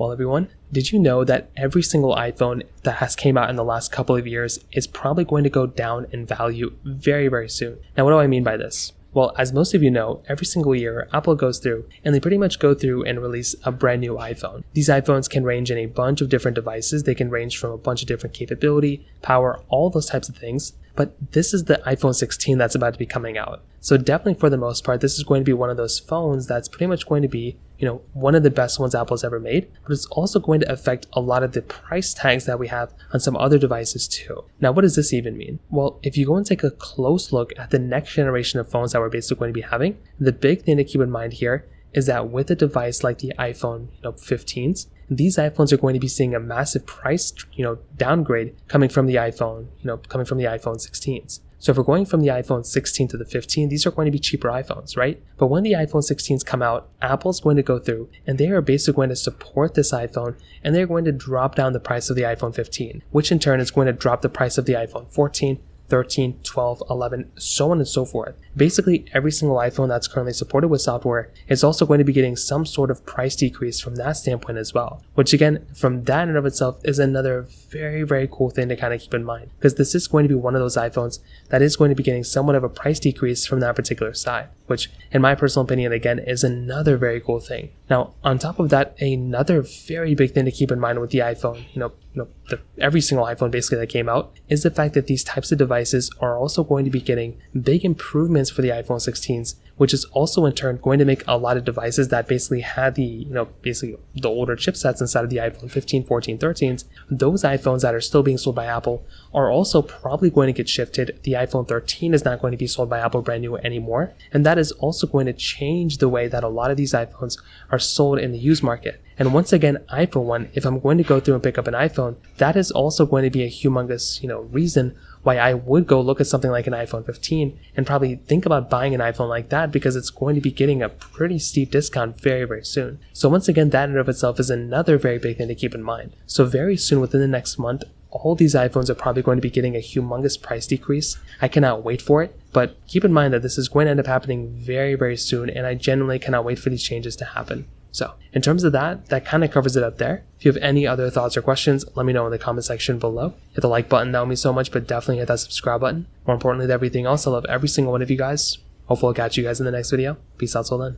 Well, everyone, did you know that every single iPhone that has came out in the last couple of years is probably going to go down in value very, very soon? Now, what do I mean by this? Well, as most of you know, every single year, Apple goes through and they pretty much go through and release a brand new iPhone. These iPhones can range in a bunch of different devices. They can range from a bunch of different capability, power, all those types of things. But this is the iPhone 16 that's about to be coming out. So definitely for the most part, this is going to be one of those phones that's pretty much going to be, one of the best ones Apple's ever made, but it's also going to affect a lot of the price tags that we have on some other devices too. Now, what does this even mean? Well, if you go and take a close look at the next generation of phones that we're basically going to be having, the big thing to keep in mind here is that with a device like the iPhone 15s, these iPhones are going to be seeing a massive price, downgrade coming from the iPhone 16s. So if we're going from the iPhone 16 to the 15, these are going to be cheaper iPhones, right? But when the iPhone 16s come out, Apple's going to go through and they are basically going to support this iPhone and they're going to drop down the price of the iPhone 15, which in turn is going to drop the price of the iPhone 14, 13, 12, 11, so on and so forth. Basically, every single iPhone that's currently supported with software is also going to be getting some sort of price decrease from that standpoint as well, which again, from that in and of itself is another very, very cool thing to kind of keep in mind, because this is going to be one of those iPhones that is going to be getting somewhat of a price decrease from that particular side, which in my personal opinion, again, is another very cool thing. Now, on top of that, another very big thing to keep in mind with the iPhone, every single iPhone basically that came out, is the fact that these types of devices are also going to be getting big improvements for the iPhone 16s, which is also in turn going to make a lot of devices that basically had the, basically the older chipsets inside of the iPhone 15, 14, 13s, those iPhones that are still being sold by Apple are also probably going to get shifted. The iPhone 13 is not going to be sold by Apple brand new anymore, and that is also going to change the way that a lot of these iPhones are sold in the used market. And once again, I for one, if I'm going to go through and pick up an iPhone, that is also going to be a humongous, reason why I would go look at something like an iPhone 15 and probably think about buying an iPhone like that, because it's going to be getting a pretty steep discount very, very soon. So once again, that in and of itself is another very big thing to keep in mind. So very soon, within the next month, all these iPhones are probably going to be getting a humongous price decrease. I cannot wait for it, but keep in mind that this is going to end up happening very, very soon, and I genuinely cannot wait for these changes to happen. So in terms of that kind of covers it up there. If you have any other thoughts or questions, let me know in the comment section below. Hit the like button, that would mean so much, but definitely hit that subscribe button. More importantly than everything else, I love every single one of you guys. Hopefully I'll catch you guys in the next video. Peace out till then.